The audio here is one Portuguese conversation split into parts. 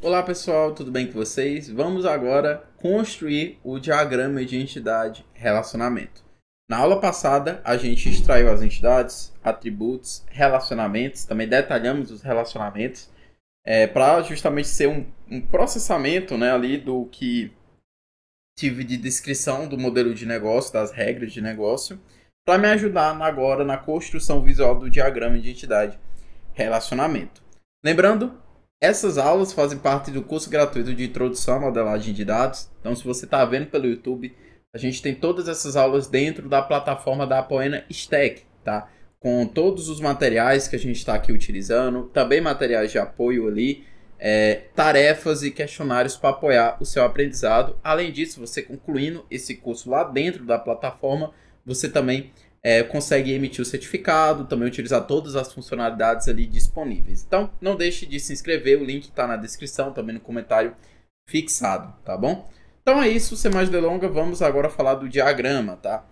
Olá pessoal, tudo bem com vocês? Vamos agora construir o diagrama de entidade relacionamento. Na aula passada, a gente extraiu as entidades, atributos, relacionamentos, também detalhamos os relacionamentos, para justamente ser um processamento, né, ali do que tive de descrição do modelo de negócio, das regras de negócio, para me ajudar agora na construção visual do diagrama de entidade relacionamento. Lembrando, essas aulas fazem parte do curso gratuito de Introdução à Modelagem de Dados. Então, se você está vendo pelo YouTube, a gente tem todas essas aulas dentro da plataforma da Apoena Stack, tá? Com todos os materiais que a gente está aqui utilizando, também materiais de apoio ali, tarefas e questionários para apoiar o seu aprendizado. Além disso, você concluindo esse curso lá dentro da plataforma, você também consegue emitir o certificado, também utilizar todas as funcionalidades ali disponíveis. Então, não deixe de se inscrever, o link está na descrição, também no comentário fixado, tá bom? Então é isso, sem mais delongas, vamos agora falar do diagrama, tá?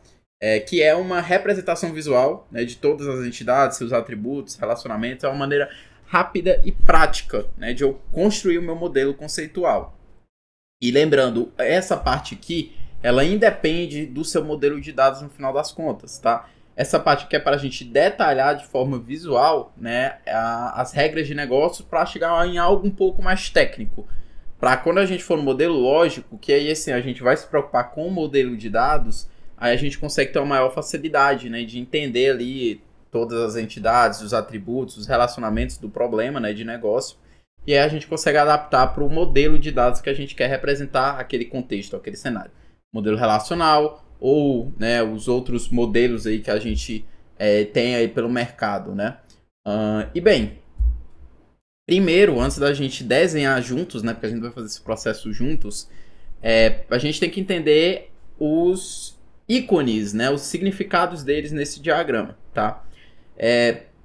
Que é uma representação visual, né, de todas as entidades, seus atributos, relacionamentos, é uma maneira rápida e prática, né, de eu construir o meu modelo conceitual. E lembrando, essa parte aqui, ela independe do seu modelo de dados no final das contas, tá? Essa parte aqui é para a gente detalhar de forma visual, né, as regras de negócio para chegar em algo um pouco mais técnico. Para quando a gente for no modelo lógico, que aí assim, a gente vai se preocupar com o modelo de dados, aí a gente consegue ter uma maior facilidade, né, de entender ali todas as entidades, os atributos, os relacionamentos do problema, né, de negócio. E aí a gente consegue adaptar para o modelo de dados que a gente quer representar aquele contexto, aquele cenário. Modelo relacional ou, né, os outros modelos aí que a gente tem aí pelo mercado, né? E bem, primeiro, antes da gente desenhar juntos, né, porque a gente vai fazer esse processo juntos, a gente tem que entender os ícones, né, os significados deles nesse diagrama, tá?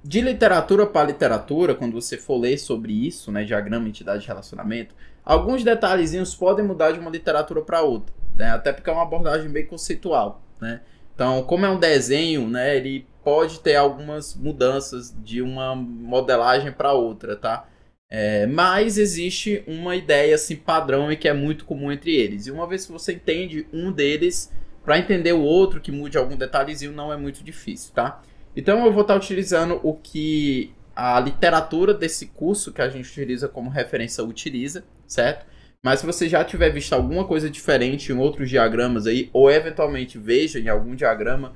De literatura para literatura, quando você for ler sobre isso, né, diagrama, entidade, relacionamento, alguns detalhezinhos podem mudar de uma literatura para outra. Né? Até porque é uma abordagem bem conceitual, né? Então, como é um desenho, né, ele pode ter algumas mudanças de uma modelagem para outra, tá? Mas existe uma ideia assim, padrão e que é muito comum entre eles. E uma vez que você entende um deles, para entender o outro que mude algum detalhezinho não é muito difícil, tá? Então eu vou estar utilizando o que a literatura desse curso que a gente utiliza como referência utiliza, certo? Mas se você já tiver visto alguma coisa diferente em outros diagramas aí, ou eventualmente veja em algum diagrama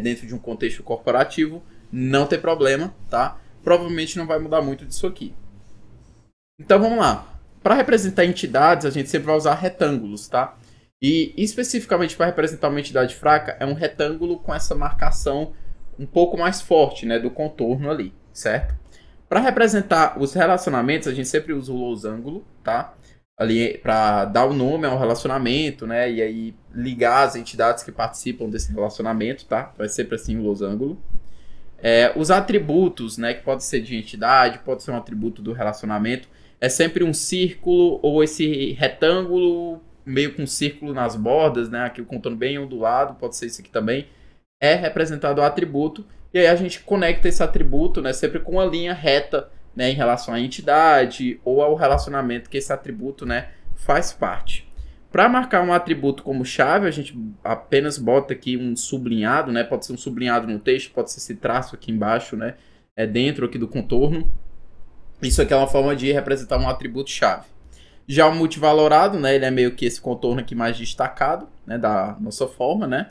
dentro de um contexto corporativo, não tem problema, tá? Provavelmente não vai mudar muito disso aqui. Então vamos lá. Para representar entidades, a gente sempre vai usar retângulos, tá? E especificamente para representar uma entidade fraca, é um retângulo com essa marcação um pouco mais forte, né, do contorno ali, certo? Para representar os relacionamentos, a gente sempre usa o losango, tá? Ali para dar o nome ao relacionamento, né? E aí ligar as entidades que participam desse relacionamento, tá? Vai ser assim o losango. Os atributos, né? Que pode ser de entidade, pode ser um atributo do relacionamento. É sempre um círculo ou esse retângulo meio com um círculo nas bordas, né? Aqui o contorno bem ondulado, pode ser isso aqui também. É representado o atributo. E aí a gente conecta esse atributo, né? Sempre com uma linha reta, né, em relação à entidade ou ao relacionamento que esse atributo, né, faz parte. Para marcar um atributo como chave, a gente apenas bota aqui um sublinhado, né, pode ser um sublinhado no texto, pode ser esse traço aqui embaixo, né, dentro aqui do contorno. Isso aqui é uma forma de representar um atributo chave. Já o multivalorado, né, ele é meio que esse contorno aqui mais destacado, né, da nossa forma, né.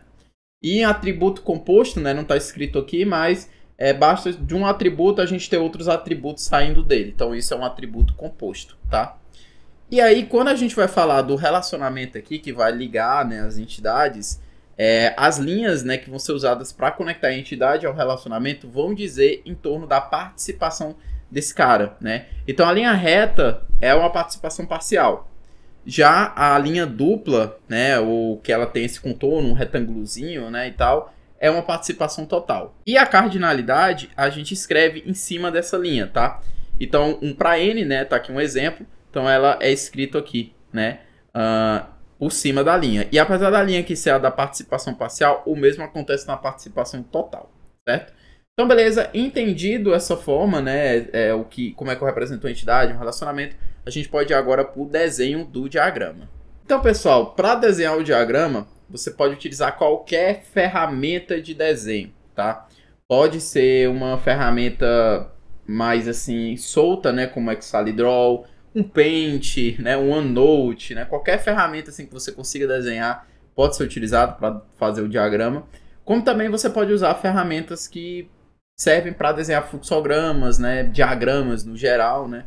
E em atributo composto, né, não está escrito aqui, mas basta de um atributo a gente ter outros atributos saindo dele. Então isso é um atributo composto, tá? E aí quando a gente vai falar do relacionamento aqui, que vai ligar, né, as entidades, as linhas, né, que vão ser usadas para conectar a entidade ao relacionamento vão dizer em torno da participação desse cara, né? Então a linha reta é uma participação parcial. Já a linha dupla, né, ou que ela tem esse contorno, um retângulozinho, né, e tal, é uma participação total. E a cardinalidade a gente escreve em cima dessa linha, tá? Então, 1 para n, né? Tá aqui um exemplo. Então, ela é escrito aqui, né? Por cima da linha. E apesar da linha aqui ser a da participação parcial, o mesmo acontece na participação total, certo? Então, beleza. Entendido essa forma, né? Como é que eu represento a entidade, um relacionamento. a gente pode ir agora para o desenho do diagrama. Então, pessoal, para desenhar o diagrama, você pode utilizar qualquer ferramenta de desenho, tá? Pode ser uma ferramenta mais assim solta, né, como Excalidraw, um Paint, né, um OneNote, né, qualquer ferramenta assim que você consiga desenhar pode ser utilizado para fazer o diagrama. Como também você pode usar ferramentas que servem para desenhar fluxogramas, né, diagramas no geral, né,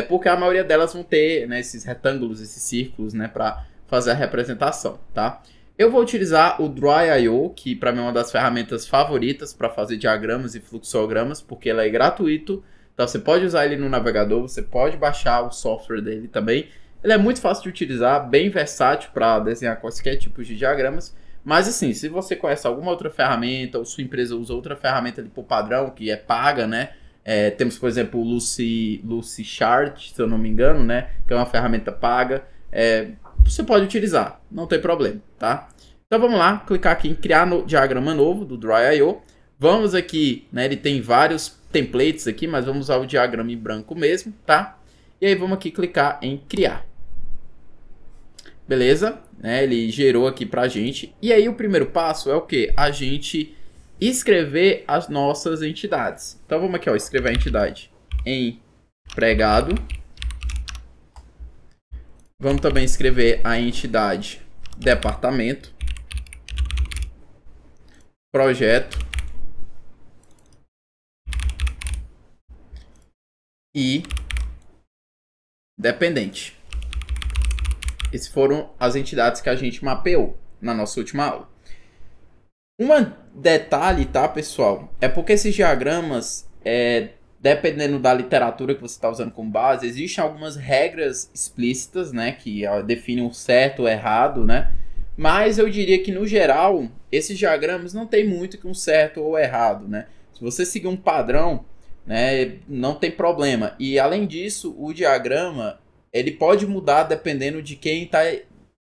porque a maioria delas vão ter, né, esses retângulos, esses círculos, né, para fazer a representação, tá? Eu vou utilizar o Draw.io, que para mim é uma das ferramentas favoritas para fazer diagramas e fluxogramas, porque ele é gratuito. Então você pode usar ele no navegador, você pode baixar o software dele também. Ele é muito fácil de utilizar, bem versátil para desenhar qualquer tipo de diagramas. Mas assim, se você conhece alguma outra ferramenta, ou sua empresa usa outra ferramenta ali por padrão, que é paga, né? Temos, por exemplo, o Lucy Chart, se eu não me engano, né? Que é uma ferramenta paga. Você pode utilizar, não tem problema, tá? Então vamos lá, clicar aqui em criar diagrama novo do Draw.io. Vamos aqui, né, ele tem vários templates aqui, mas vamos usar o diagrama em branco mesmo, tá? E aí vamos aqui clicar em criar. Beleza? Né, ele gerou aqui pra gente. E aí o primeiro passo é o quê? A gente escrever as nossas entidades. Então vamos aqui, ó, escrever a entidade empregado. Vamos também escrever a entidade departamento, projeto e dependente. Essas foram as entidades que a gente mapeou na nossa última aula. Um detalhe, tá, pessoal? É porque esses diagramas, dependendo da literatura que você está usando como base, existem algumas regras explícitas, né, que definem o certo ou errado, né? Mas eu diria que, no geral, esses diagramas não tem muito que um certo ou errado, né? Se você seguir um padrão, né, não tem problema. E, além disso, o diagrama ele pode mudar dependendo de quem está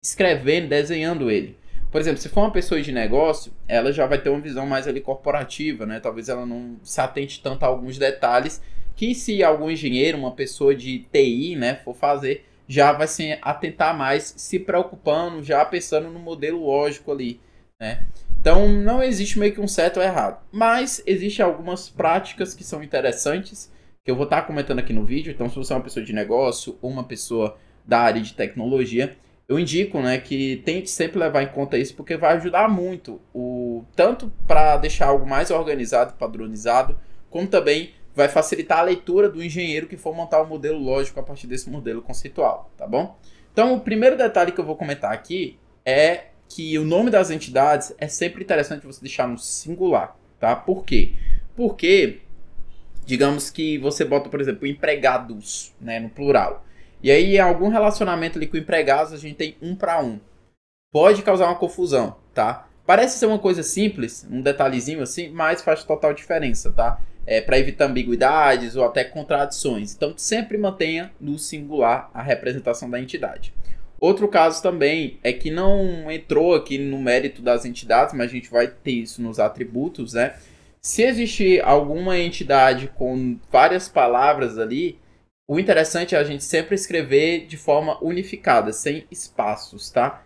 escrevendo, desenhando ele. Por exemplo, se for uma pessoa de negócio, ela já vai ter uma visão mais ali corporativa, né? Talvez ela não se atente tanto a alguns detalhes que, se algum engenheiro, uma pessoa de TI, né, for fazer, já vai se atentar mais, se preocupando, já pensando no modelo lógico ali, né? Então, não existe meio que um certo ou errado. Mas existem algumas práticas que são interessantes, que eu vou estar comentando aqui no vídeo. Então, se você é uma pessoa de negócio ou uma pessoa da área de tecnologia, eu indico, né, que tente sempre levar em conta isso, porque vai ajudar muito, tanto para deixar algo mais organizado, padronizado, como também vai facilitar a leitura do engenheiro que for montar um modelo lógico a partir desse modelo conceitual, tá bom? Então, o primeiro detalhe que eu vou comentar aqui é que o nome das entidades é sempre interessante você deixar no singular, tá? Por quê? Porque, digamos que você bota, por exemplo, empregados, né, no plural. E aí, em algum relacionamento ali com empregados, a gente tem um para um. Pode causar uma confusão, tá? Parece ser uma coisa simples, um detalhezinho assim, mas faz total diferença, tá? Para evitar ambiguidades ou até contradições. Então, sempre mantenha no singular a representação da entidade. Outro caso também é que não entrou aqui no mérito das entidades, mas a gente vai ter isso nos atributos, né? Se existir alguma entidade com várias palavras ali, o interessante é a gente sempre escrever de forma unificada, sem espaços, tá?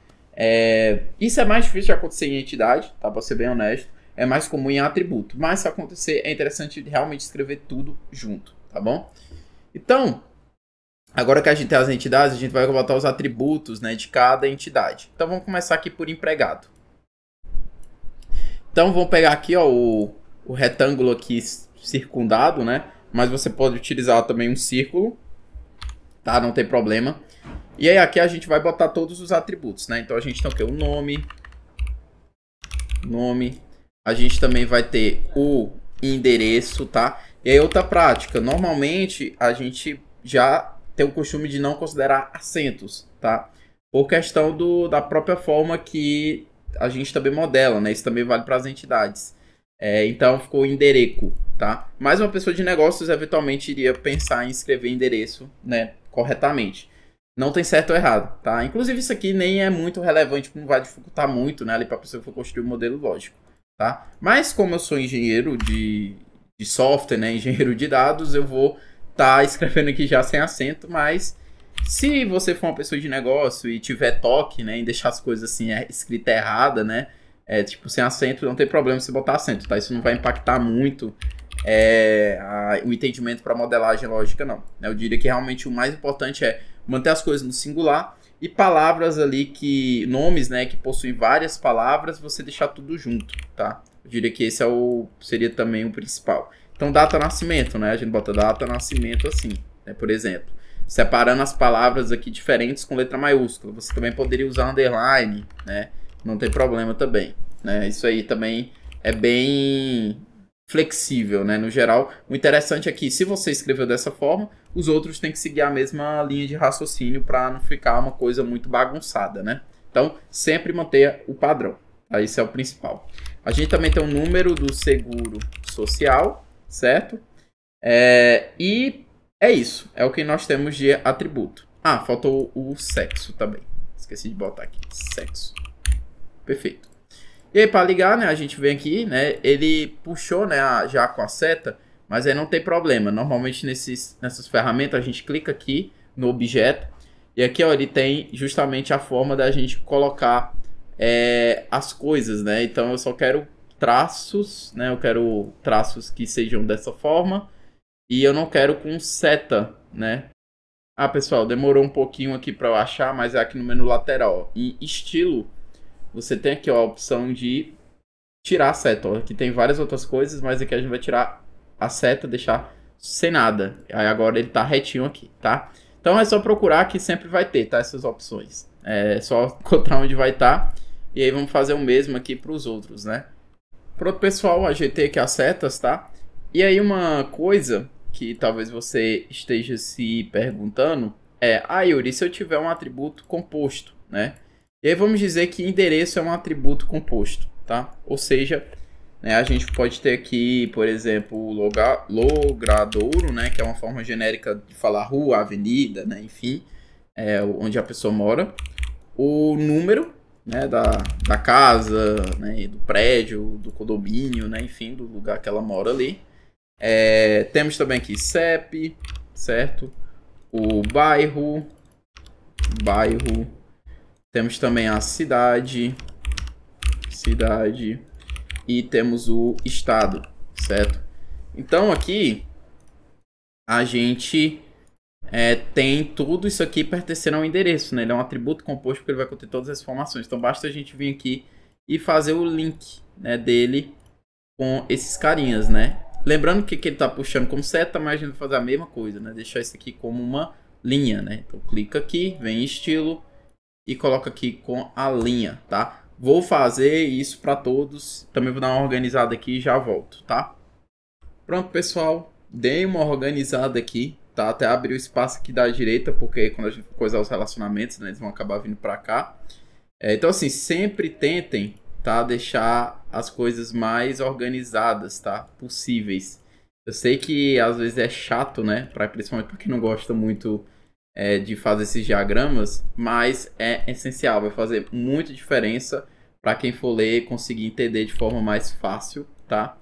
Isso é mais difícil de acontecer em entidade, tá? Pra ser bem honesto. É mais comum em atributo. Mas se acontecer, é interessante realmente escrever tudo junto, tá bom? Então, agora que a gente tem as entidades, a gente vai botar os atributos, né, de cada entidade. Então, vamos começar aqui por empregado. Então, vamos pegar aqui, ó, o retângulo aqui circundado, né? Mas você pode utilizar também um círculo, tá? Não tem problema. E aí aqui a gente vai botar todos os atributos, né? Então a gente tem o quê? O nome. A gente também vai ter o endereço, tá? E aí outra prática. Normalmente a gente já tem o costume de não considerar acentos, tá? Por questão da própria forma que a gente também modela, né? Isso também vale para as entidades. Então ficou endereço, tá? Mas uma pessoa de negócios eventualmente iria pensar em escrever endereço, né, corretamente. Não tem certo ou errado, tá? Inclusive isso aqui nem é muito relevante, não vai dificultar muito, né, ali para a pessoa que for construir um modelo lógico, tá? Mas como eu sou engenheiro de software, né, engenheiro de dados, eu vou estar escrevendo aqui já sem acento, mas Se você for uma pessoa de negócio e tiver toque, né, em deixar as coisas assim, escrita errada, né, tipo sem acento, não tem problema você botar acento, tá? Isso não vai impactar muito o entendimento para modelagem lógica, não. Eu diria que realmente o mais importante é manter as coisas no singular e palavras ali nomes, né, que possuem várias palavras, você deixar tudo junto, tá? Eu diria que esse seria também o principal. Então, data nascimento, né? A gente bota data nascimento assim, né? Por exemplo, separando as palavras aqui diferentes com letra maiúscula. Você também poderia usar underline, né? Não tem problema também, né? Isso aí também é bem flexível, né? No geral, o interessante é que se você escreveu dessa forma, os outros têm que seguir a mesma linha de raciocínio para não ficar uma coisa muito bagunçada, né? Então, sempre manter o padrão. Tá? Isso é o principal. A gente também tem o número do seguro social, certo? E é isso. É o que nós temos de atributo. Ah, faltou o sexo também. Esqueci de botar aqui. Sexo. Perfeito. E aí, para ligar, né, a gente vem aqui, né, ele puxou, né, já com a seta, mas aí não tem problema. Normalmente nessas ferramentas a gente clica aqui no objeto e aqui, ó, ele tem justamente a forma da gente colocar as coisas, né? Então eu só quero traços, né? Eu quero traços que sejam dessa forma e eu não quero com seta, né? Ah, pessoal, demorou um pouquinho aqui para eu achar, mas é aqui no menu lateral. Ó. Em estilo, você tem aqui, ó, a opção de tirar a seta. Ó. Aqui tem várias outras coisas, mas aqui a gente vai tirar a seta, deixar sem nada. Aí agora ele tá retinho aqui, tá? Então é só procurar que sempre vai ter, tá? Essas opções. É só encontrar onde vai estar. E aí vamos fazer o mesmo aqui para os outros, né? Pronto, pessoal, ajeitei aqui as setas, tá? E aí uma coisa que talvez você esteja se perguntando Yuri, se eu tiver um atributo composto, né? E aí vamos dizer que endereço é um atributo composto, tá? Ou seja, né, a gente pode ter aqui, por exemplo, logradouro, né? Que é uma forma genérica de falar rua, avenida, né? Enfim, onde a pessoa mora. O número, né, da casa, né, do prédio, do condomínio, né, enfim, do lugar que ela mora ali. Temos também aqui CEP, certo? O bairro. Temos também a cidade. E temos o estado, certo? Então aqui a gente tem tudo isso aqui pertencendo ao endereço, né? Ele é um atributo composto porque ele vai conter todas as informações. Então basta a gente vir aqui e fazer o link, né, dele com esses carinhas, né? Lembrando que ele está puxando como seta, mas a gente vai fazer a mesma coisa, né? Deixar isso aqui como uma linha, né? Então clica aqui, vem em estilo e coloca aqui com a linha, tá? Vou fazer isso para todos. Também vou dar uma organizada aqui e já volto, tá? Pronto, pessoal. Dei uma organizada aqui. Tá, até abrir o espaço aqui da direita, porque quando a gente for coisar os relacionamentos, né, eles vão acabar vindo para cá. Então, assim, sempre tentem, tá, deixar as coisas mais organizadas, tá, possíveis. Eu sei que às vezes é chato, né, principalmente para quem não gosta muito de fazer esses diagramas, mas é essencial, vai fazer muita diferença para quem for ler e conseguir entender de forma mais fácil, tá?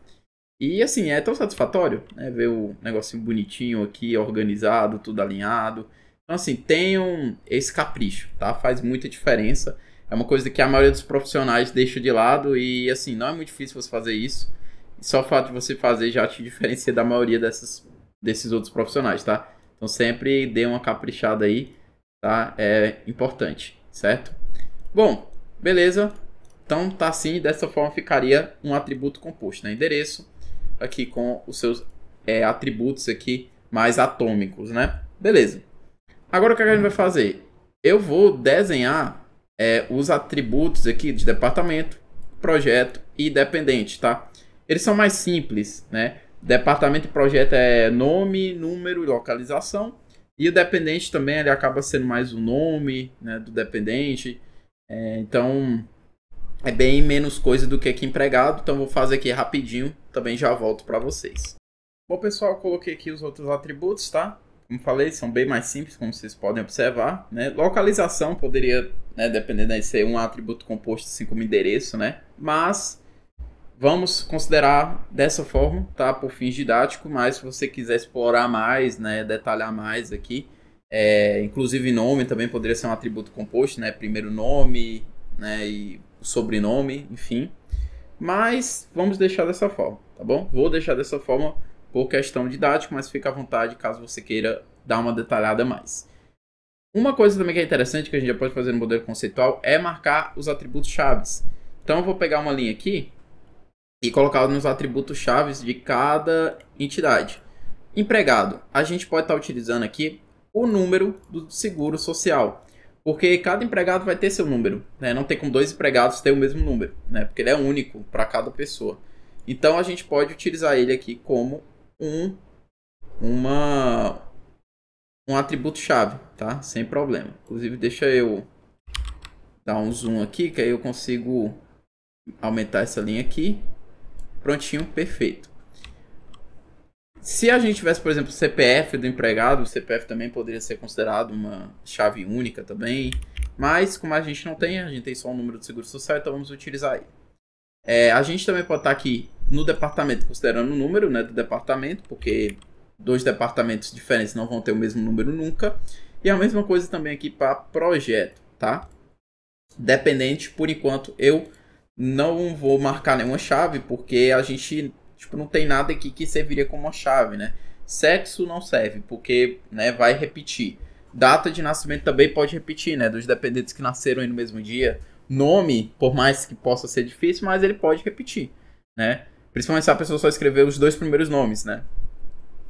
E assim, é tão satisfatório, né, ver o negocinho bonitinho aqui, organizado, tudo alinhado. Então assim, tenham esse capricho, tá? Faz muita diferença. É uma coisa que a maioria dos profissionais deixa de lado e assim, não é muito difícil você fazer isso. Só o fato de você fazer já te diferencia da maioria desses outros profissionais, tá? Então sempre dê uma caprichada aí, tá? É importante, certo? Bom, beleza. Então tá assim, dessa forma ficaria um atributo composto, né? Endereço aqui com os seus atributos aqui mais atômicos, né? Beleza. Agora o que a gente vai fazer? Eu vou desenhar os atributos aqui de departamento, projeto e dependente, tá? Eles são mais simples, né? Departamento e projeto é nome, número e localização. E o dependente também ele acaba sendo mais o nome, né, do dependente. Então é bem menos coisa do que aqui empregado. Então vou fazer aqui rapidinho, também já volto para vocês. Bom, pessoal, eu coloquei aqui os outros atributos, tá? Como falei, são bem mais simples, como vocês podem observar, né? Localização poderia, né, dependendo de ser um atributo composto assim como endereço, né? Mas vamos considerar dessa forma, tá? Por fins didáticos, mas se você quiser explorar mais, né, detalhar mais aqui, Inclusive nome também poderia ser um atributo composto, né? Primeiro nome, né? E sobrenome, enfim. Mas vamos deixar dessa forma, tá bom? Vou deixar dessa forma por questão didática, mas fica à vontade caso você queira dar uma detalhada a mais. Uma coisa também que é interessante que a gente já pode fazer no modelo conceitual é marcar os atributos chaves. Então eu vou pegar uma linha aqui e colocar nos atributos chaves de cada entidade. Empregado, a gente pode estar utilizando aqui o número do seguro social, porque cada empregado vai ter seu número, né? Não tem como dois empregados ter o mesmo número, né? Porque ele é único para cada pessoa. Então a gente pode utilizar ele aqui como um atributo chave, tá? Sem problema. Inclusive deixa eu dar um zoom aqui, que aí eu consigo aumentar essa linha aqui. Prontinho, perfeito. Se a gente tivesse, por exemplo, o CPF do empregado, o CPF também poderia ser considerado uma chave única também. Mas, como a gente não tem, a gente tem só o número do seguro social, então vamos utilizar ele. A gente também pode estar aqui no departamento, considerando o número, né, do departamento, porque dois departamentos diferentes não vão ter o mesmo número nunca. E a mesma coisa também aqui para projeto, tá? Dependente, por enquanto, eu não vou marcar nenhuma chave, porque a gente não tem nada aqui que serviria como uma chave, né? Sexo não serve, porque, né, vai repetir. Data de nascimento também pode repetir, né? Dos dependentes que nasceram aí no mesmo dia. Nome, por mais que possa ser difícil, mas ele pode repetir, né? Principalmente se a pessoa só escrever os dois primeiros nomes, né?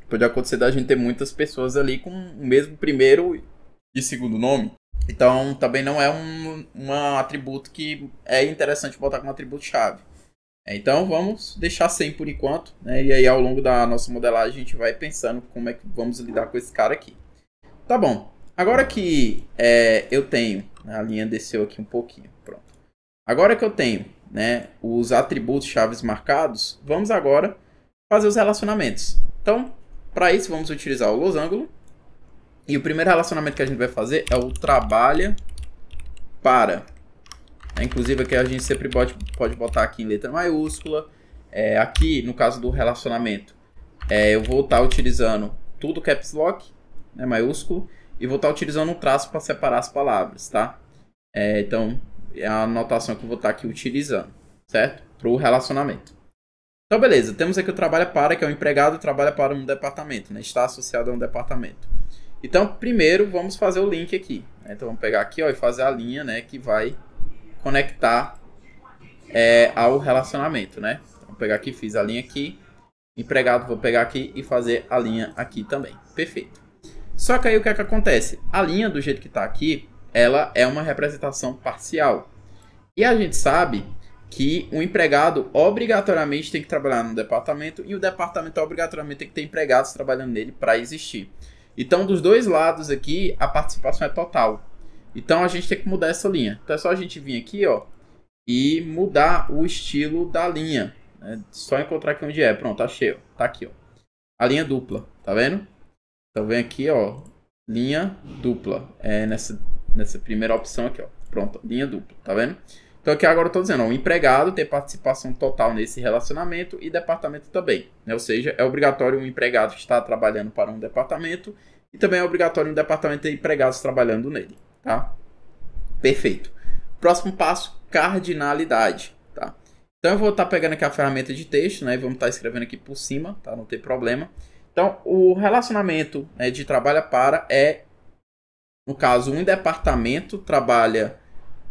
Pode acontecer da gente ter muitas pessoas ali com o mesmo primeiro e segundo nome. Então, também não é um atributo que é interessante botar como atributo-chave. Então, vamos deixar sem por enquanto, né? E aí, ao longo da nossa modelagem, a gente vai pensando como é que vamos lidar com esse cara aqui. Tá bom. Agora que eu tenho, né, a linha desceu aqui um pouquinho, pronto. Agora que eu tenho, né, os atributos chaves marcados, vamos agora fazer os relacionamentos. Então, para isso, vamos utilizar o losango. E o primeiro relacionamento que a gente vai fazer é o trabalha para. Inclusive aqui a gente sempre pode botar aqui em letra maiúscula. Aqui, no caso do relacionamento, eu vou estar utilizando tudo caps lock, né, maiúsculo. E vou estar utilizando um traço para separar as palavras, tá? Então, é a anotação que eu vou estar aqui utilizando, certo? Para o relacionamento. Então, beleza. Temos aqui o trabalha para, que é o empregado trabalha para um departamento, né? Está associado a um departamento. Então, primeiro, vamos fazer o link aqui. Né? Então, vamos pegar aqui, ó, e fazer a linha, né, que vai conectar ao relacionamento, né? Então, vou pegar aqui, fiz a linha aqui. Empregado, vou pegar aqui e fazer a linha aqui também. Perfeito. Só que aí o que é que acontece? A linha, do jeito que está aqui, ela é uma representação parcial. E a gente sabe que o empregado obrigatoriamente tem que trabalhar no departamento e o departamento obrigatoriamente tem que ter empregados trabalhando nele para existir. Então, dos dois lados aqui, a participação é total. Então, a gente tem que mudar essa linha. Então, é só a gente vir aqui, ó, e mudar o estilo da linha. Né? Só encontrar aqui onde é. Pronto, achei, ó. Tá aqui, ó. A linha dupla, tá vendo? Então, vem aqui, ó, linha dupla. Nessa primeira opção aqui, ó. Pronto, linha dupla, tá vendo? Então, aqui agora eu tô dizendo, ó, o empregado tem participação total nesse relacionamento e departamento também. Né? Ou seja, é obrigatório um empregado estar trabalhando para um departamento e também é obrigatório um departamento ter empregados trabalhando nele, tá? Perfeito. Próximo passo, cardinalidade, tá? Então, eu vou estar pegando aqui a ferramenta de texto, né? E vamos estar escrevendo aqui por cima, tá? Não tem problema. Então, o relacionamento, né, de trabalha para no caso, um departamento trabalha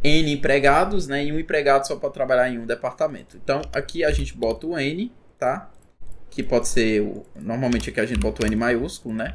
N empregados, né? E um empregado só pode trabalhar em um departamento. Então, aqui a gente bota o N, tá? Que pode ser, normalmente aqui a gente bota o N maiúsculo, né?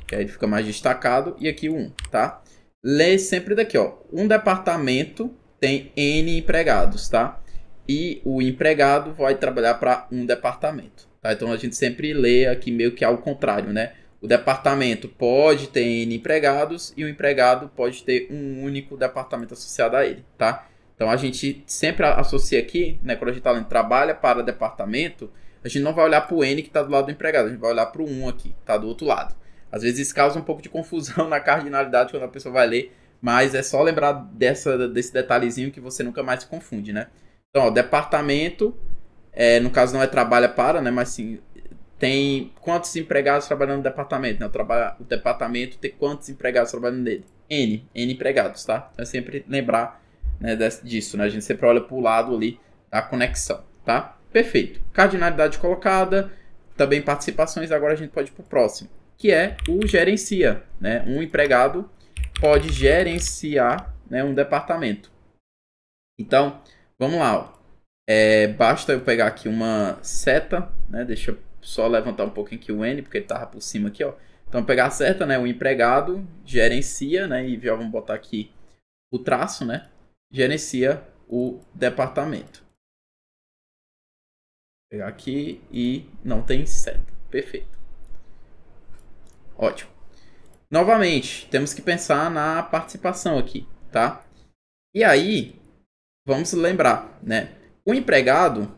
Que aí fica mais destacado. E aqui o 1, tá? Lê sempre daqui, ó. Um departamento tem N empregados, tá? E o empregado vai trabalhar para um departamento, tá? Então, a gente sempre lê aqui meio que ao contrário, né? O departamento pode ter N empregados e o empregado pode ter um único departamento associado a ele, tá? Então, a gente sempre associa aqui, né? Quando a gente está lendo trabalha para departamento, a gente não vai olhar para o N que está do lado do empregado, a gente vai olhar para o 1 aqui, que está do outro lado. Às vezes isso causa um pouco de confusão na cardinalidade quando a pessoa vai ler, mas é só lembrar desse detalhezinho que você nunca mais se confunde, né? Então, ó, departamento, no caso não é trabalha para, né? Mas sim, tem quantos empregados trabalhando no departamento, né? O departamento tem quantos empregados trabalhando nele? N empregados, tá? Então é sempre lembrar, né, disso, né? A gente sempre olha para o lado ali da conexão, tá? Perfeito. Cardinalidade colocada, também participações, agora a gente pode ir para o próximo, que é o gerencia, né? Um empregado pode gerenciar, né, um departamento. Então, vamos lá, ó. Basta eu pegar aqui uma seta, né? Deixa eu só levantar um pouquinho aqui o N, porque ele estava por cima aqui, ó. Então, pegar a seta, né? O empregado gerencia, né? E já vamos botar aqui o traço, né? Gerencia o departamento. Vou pegar aqui e não tem seta. Perfeito. Ótimo. Novamente, temos que pensar na participação aqui, tá? E aí, vamos lembrar, né? O empregado,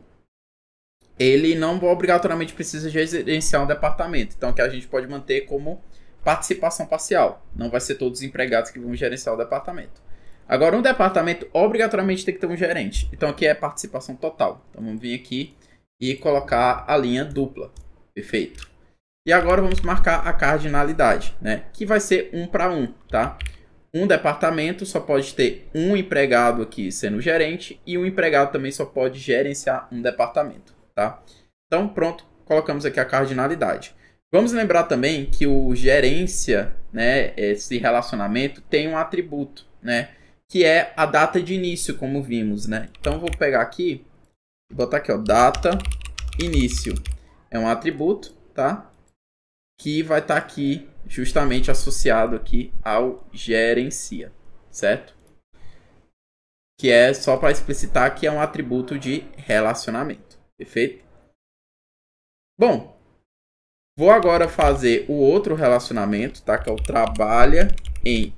ele não obrigatoriamente precisa gerenciar um departamento. Então, que a gente pode manter como participação parcial. Não vai ser todos os empregados que vão gerenciar o departamento. Agora, um departamento obrigatoriamente tem que ter um gerente. Então, aqui é participação total. Então, vamos vir aqui e colocar a linha dupla. Perfeito. E agora vamos marcar a cardinalidade, né? Que vai ser 1 para 1, tá? Um departamento só pode ter um empregado aqui sendo gerente e um empregado também só pode gerenciar um departamento, tá? Então, pronto, colocamos aqui a cardinalidade. Vamos lembrar também que o gerência, né, esse relacionamento, tem um atributo, né, que é a data de início, como vimos, né? Então, vou pegar aqui e botar aqui, ó, data início. É um atributo, tá? Que vai estar aqui justamente associado aqui ao gerencia, certo? Que é só para explicitar que é um atributo de relacionamento, perfeito? Bom, vou agora fazer o outro relacionamento, tá? Que é o trabalha em.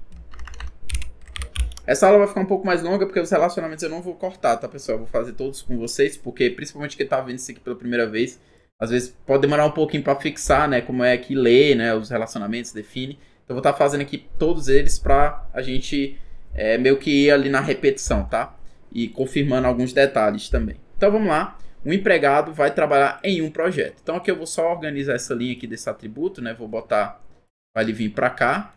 Essa aula vai ficar um pouco mais longa porque os relacionamentos eu não vou cortar, tá, pessoal? Eu vou fazer todos com vocês, porque principalmente quem tá vendo isso aqui pela primeira vez, às vezes pode demorar um pouquinho para fixar, né, como é que lê, né, os relacionamentos, define. Então eu vou estar fazendo aqui todos eles para a gente meio que ir ali na repetição, tá? E confirmando alguns detalhes também. Então vamos lá. O empregado vai trabalhar em um projeto. Então aqui eu vou só organizar essa linha aqui desse atributo, né? Vou botar, vai ele vir para cá.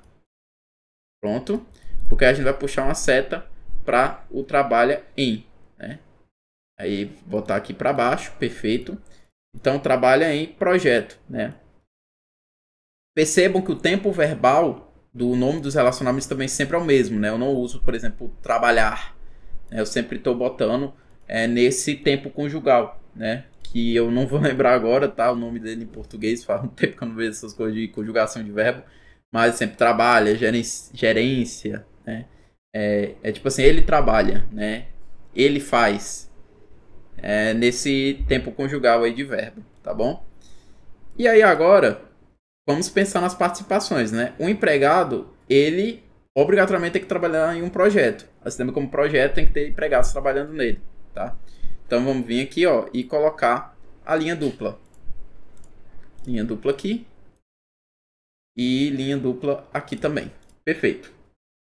Pronto. Porque a gente vai puxar uma seta para o trabalha em, né? Aí botar aqui para baixo, perfeito. Então, trabalha em projeto, né? Percebam que o tempo verbal do nome dos relacionamentos também sempre é o mesmo, né? Eu não uso, por exemplo, trabalhar, né? Eu sempre estou botando nesse tempo conjugal, né? Que eu não vou lembrar agora, tá? O nome dele em português, faz um tempo que eu não vejo essas coisas de conjugação de verbo. Mas sempre trabalha, gerência, né? Tipo assim, ele trabalha, né? Ele faz. Nesse tempo conjugal aí de verbo, tá bom? E aí agora, vamos pensar nas participações, né? O empregado, ele obrigatoriamente tem que trabalhar em um projeto. Assim também como projeto tem que ter empregados trabalhando nele, tá? Então vamos vir aqui, ó, e colocar a linha dupla. Linha dupla aqui. E linha dupla aqui também. Perfeito.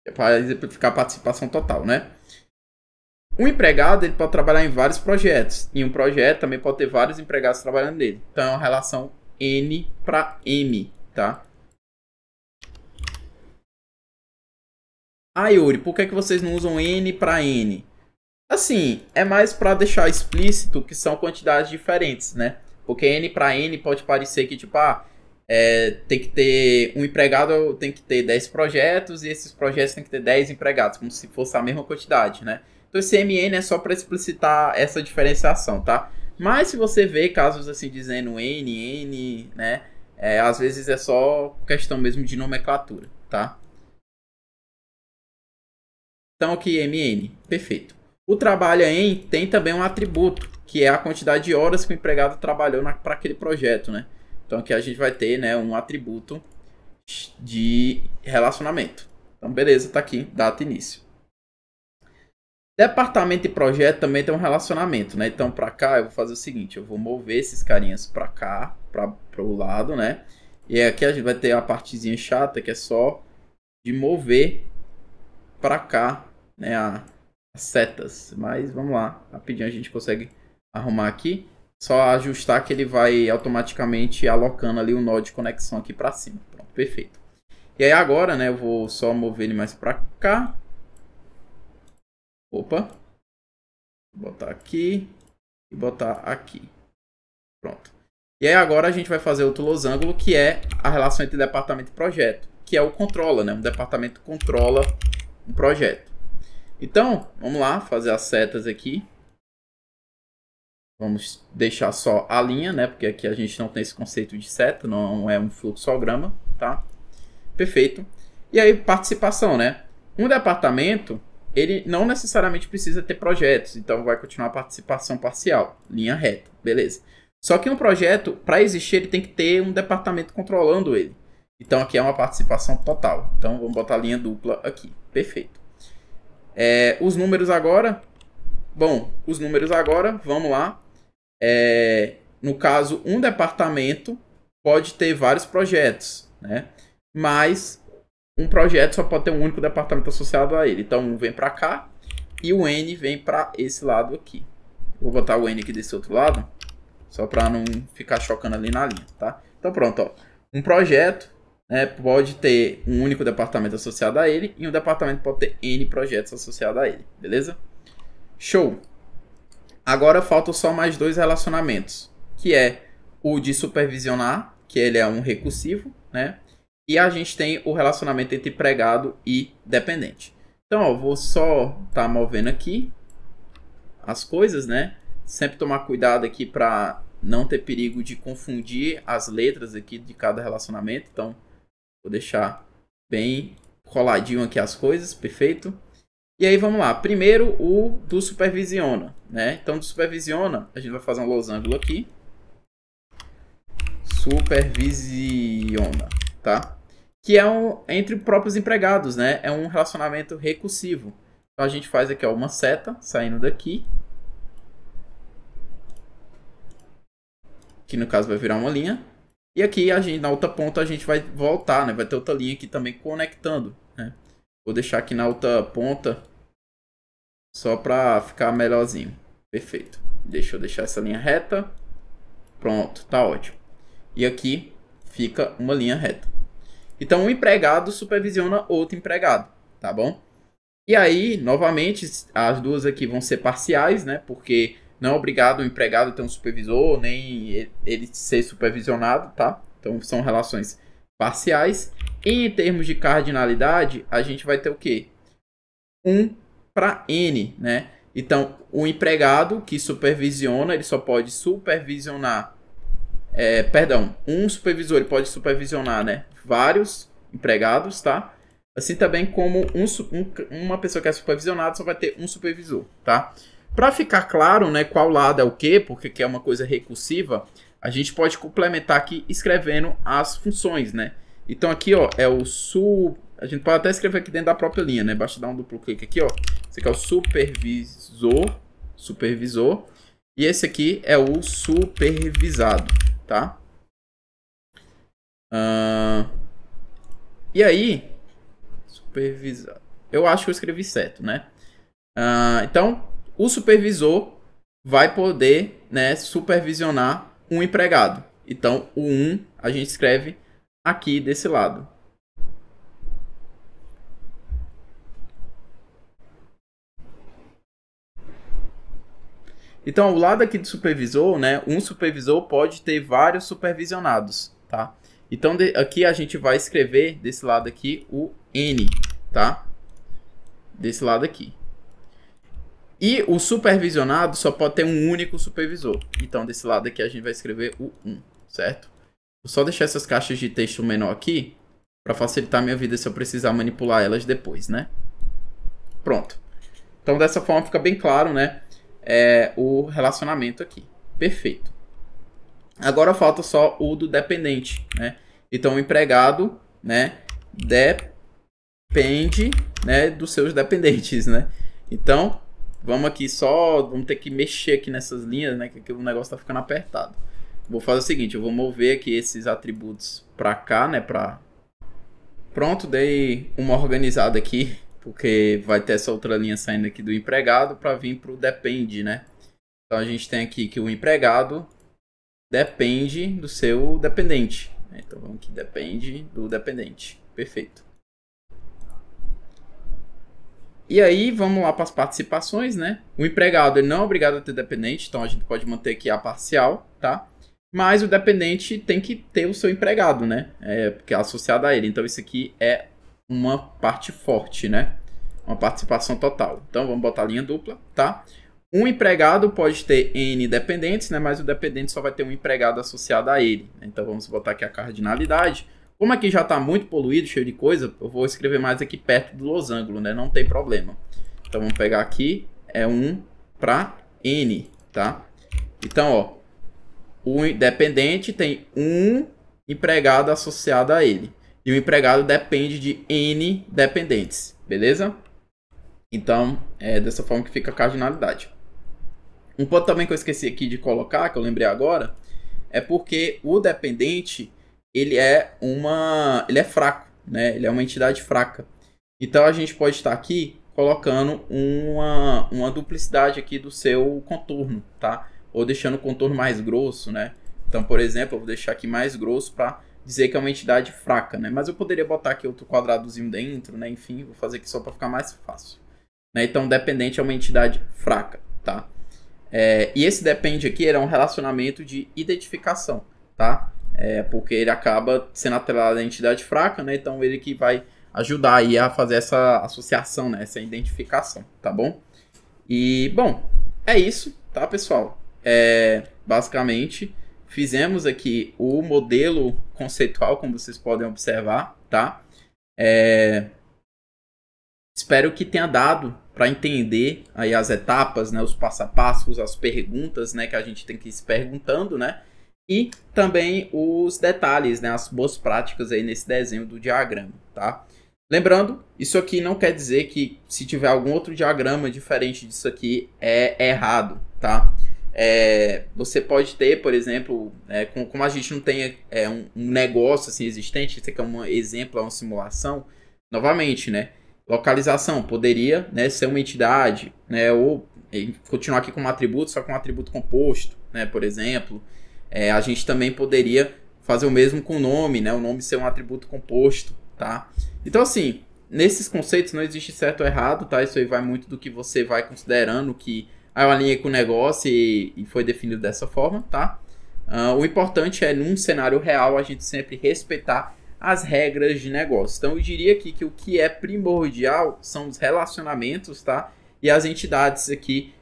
É para exemplificar a participação total, né? Um empregado ele pode trabalhar em vários projetos. E um projeto também pode ter vários empregados trabalhando nele. Então é uma relação N para M, tá? Ah, Yuri, por que vocês não usam N para N? Assim, é mais para deixar explícito que são quantidades diferentes, né? Porque N para N pode parecer que, tipo, tem que ter um empregado, tem que ter 10 projetos e esses projetos tem que ter 10 empregados, como se fosse a mesma quantidade, né? Então esse MN é só para explicitar essa diferenciação, tá? Mas se você vê casos assim dizendo N, né? Às vezes é só questão mesmo de nomenclatura, tá? Então aqui MN, perfeito. O trabalha em tem também um atributo, que é a quantidade de horas que o empregado trabalhou para aquele projeto, né? Então aqui a gente vai ter, né, um atributo de relacionamento. Então beleza, tá aqui, data início. Departamento e projeto também tem um relacionamento, né? Então para cá eu vou fazer o seguinte, eu vou mover esses carinhas para cá, para o lado, né? E aqui a gente vai ter a partezinha chata que é só de mover para cá, né, as setas. Mas vamos lá, rapidinho a gente consegue arrumar aqui. Só ajustar que ele vai automaticamente alocando ali o nó de conexão aqui para cima. Pronto, perfeito. E aí agora, né, eu vou só mover ele mais para cá. Opa. Vou botar aqui e botar aqui. Pronto. E aí agora a gente vai fazer outro losango, que é a relação entre departamento e projeto, que é o controla, né? Um departamento controla um projeto. Então, vamos lá, fazer as setas aqui. Vamos deixar só a linha, né? Porque aqui a gente não tem esse conceito de seta, não é um fluxograma, tá? Perfeito. E aí, participação, né? Um departamento, ele não necessariamente precisa ter projetos, então vai continuar a participação parcial, linha reta, beleza. Só que um projeto, para existir, ele tem que ter um departamento controlando ele. Então aqui é uma participação total. Então vamos botar a linha dupla aqui. Perfeito. Os números agora. Bom, os números agora, vamos lá. No caso, um departamento pode ter vários projetos, né? Mas um projeto só pode ter um único departamento associado a ele. Então um vem para cá e o N vem para esse lado aqui. Vou botar o N aqui desse outro lado. Só para não ficar chocando ali na linha, tá? Então pronto, ó. Um projeto, né, pode ter um único departamento associado a ele e um departamento pode ter N projetos associados a ele, beleza? Show! Agora faltam só mais dois relacionamentos, que é o de supervisionar, que ele é um recursivo, né? E a gente tem o relacionamento entre empregado e dependente. Então, ó, vou só estar movendo aqui as coisas, né? Sempre tomar cuidado aqui para não ter perigo de confundir as letras aqui de cada relacionamento. Então, vou deixar bem coladinho aqui as coisas, perfeito? E aí, vamos lá. Primeiro, o do supervisiona, né? Então, do supervisiona, a gente vai fazer um losango aqui. Supervisiona, tá? Que é entre próprios empregados, né? É um relacionamento recursivo. Então, a gente faz aqui, ó, uma seta saindo daqui. Que no caso vai virar uma linha. E aqui, na outra ponta, a gente vai voltar, né? Vai ter outra linha aqui também conectando, né? Vou deixar aqui na outra ponta só para ficar melhorzinho. Perfeito. Deixa eu deixar essa linha reta. Pronto, tá ótimo. E aqui fica uma linha reta. Então, um empregado supervisiona outro empregado, tá bom? E aí, novamente, as duas aqui vão ser parciais, né? Porque não é obrigado o empregado ter um supervisor, nem ele ser supervisionado, tá? Então, são relações parciais. E em termos de cardinalidade, a gente vai ter o quê? 1 para N, né? Então, o empregado que supervisiona, ele só pode supervisionar... um supervisor ele pode supervisionar, né, vários empregados, tá? Assim também como uma pessoa que é supervisionada só vai ter um supervisor, tá? Para ficar claro, né, qual lado é o quê, porque aqui é uma coisa recursiva, a gente pode complementar aqui escrevendo as funções, né? Então aqui, ó, é o a gente pode até escrever aqui dentro da própria linha, né? Basta dar um duplo clique aqui, ó. Esse aqui é o supervisor, e esse aqui é o supervisado, tá? E aí, supervisado. Eu acho que eu escrevi certo, né? Então, o supervisor vai poder, né, supervisionar um empregado. Então, o 1 a gente escreve aqui desse lado. Então, o lado aqui do supervisor, né, um supervisor pode ter vários supervisionados, tá? Então, aqui a gente vai escrever desse lado aqui o N, tá? Desse lado aqui. E o supervisionado só pode ter um único supervisor. Então, desse lado aqui a gente vai escrever o 1, certo? Vou só deixar essas caixas de texto menor aqui para facilitar a minha vida se eu precisar manipular elas depois, né? Pronto. Então, dessa forma fica bem claro, né? O relacionamento aqui. Perfeito. Agora falta só o do dependente, né? Então, o empregado, né, depende, né, dos seus dependentes, né? Então, vamos aqui vamos ter que mexer aqui nessas linhas, né, que o negócio tá ficando apertado. Vou fazer o seguinte, eu vou mover aqui esses atributos para cá, né, Pronto, dei uma organizada aqui, porque vai ter essa outra linha saindo aqui do empregado para vir para o depende, né? Então a gente tem aqui que o empregado depende do seu dependente. Então vamos aqui, depende do dependente. Perfeito. E aí vamos lá para as participações, né? O empregado ele não é obrigado a ter dependente, então a gente pode manter aqui a parcial, tá? Mas o dependente tem que ter o seu empregado, né? Porque é associado a ele. Então isso aqui é uma parte forte, né? Uma participação total. Então vamos botar a linha dupla, tá? Um empregado pode ter N dependentes, né? Mas o dependente só vai ter um empregado associado a ele. Então vamos botar aqui a cardinalidade. Como aqui já está muito poluído, cheio de coisa, eu vou escrever mais aqui perto do losango, né? Não tem problema. Então vamos pegar aqui, é 1 para N, tá? Então, ó, o dependente tem um empregado associado a ele. E o empregado depende de N dependentes, beleza? Então, é dessa forma que fica a cardinalidade. Um ponto também que eu esqueci aqui de colocar, que eu lembrei agora, é porque o dependente, ele é fraco, né? Ele é uma entidade fraca. Então, a gente pode estar aqui colocando uma duplicidade aqui do seu contorno, tá? Ou deixando o contorno mais grosso, né? Então, por exemplo, eu vou deixar aqui mais grosso para dizer que é uma entidade fraca, né? Mas eu poderia botar aqui outro quadradozinho dentro, né? Enfim, vou fazer aqui só para ficar mais fácil. Né? Então, dependente é uma entidade fraca, tá? E esse depende aqui é um relacionamento de identificação, tá? Porque ele acaba sendo atrelado à entidade fraca, né? Então, ele que vai ajudar aí a fazer essa associação, né? Essa identificação, tá bom? E, bom, é isso, tá, pessoal? Basicamente, fizemos aqui o modelo conceitual, como vocês podem observar, tá? Espero que tenha dado para entender aí as etapas, né, os passo a passos, as perguntas, né, que a gente tem que ir se perguntando, né? E também os detalhes, né, as boas práticas aí nesse desenho do diagrama, tá? Lembrando, isso aqui não quer dizer que se tiver algum outro diagrama diferente disso aqui é errado, tá? Você pode ter, por exemplo, como a gente não tem um negócio assim existente, isso aqui é um exemplo, é uma simulação, novamente, né? Localização poderia, né, ser uma entidade, né, ou continuar aqui com um atributo, só com um atributo composto, né, por exemplo. A gente também poderia fazer o mesmo com o nome, né, o nome ser um atributo composto, tá? Então, assim, nesses conceitos não existe certo ou errado, tá? Isso aí vai muito do que você vai considerando que eu alinhei com o negócio e foi definido dessa forma, tá? O importante é, num cenário real, a gente sempre respeitar as regras de negócio. Então, eu diria aqui que o que é primordial são os relacionamentos, tá? E as entidades aqui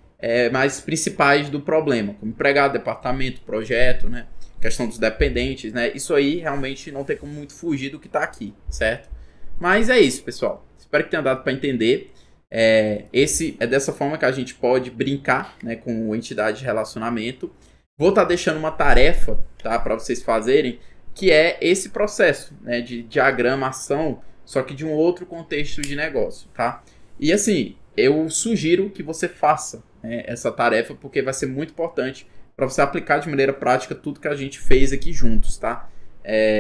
mais principais do problema, como empregado, departamento, projeto, né? Questão dos dependentes, né? Isso aí realmente não tem como muito fugir do que está aqui, certo? Mas é isso, pessoal. Espero que tenha dado para entender. É dessa forma que a gente pode brincar, né, com entidade de relacionamento. Vou estar deixando uma tarefa, tá, para vocês fazerem, que é esse processo, né, de diagramação, só que de um outro contexto de negócio, tá? E assim, eu sugiro que você faça, né, essa tarefa, porque vai ser muito importante para você aplicar de maneira prática tudo que a gente fez aqui juntos, tá?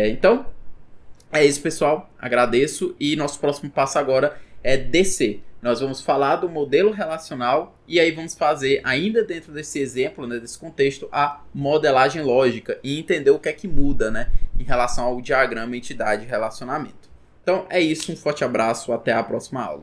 Então, é isso, pessoal. Agradeço. E nosso próximo passo agora é descer. Nós vamos falar do modelo relacional e aí vamos fazer, ainda dentro desse exemplo, né, desse contexto, a modelagem lógica e entender o que é que muda, né, em relação ao diagrama entidade relacionamento. Então, é isso. Um forte abraço. Até a próxima aula.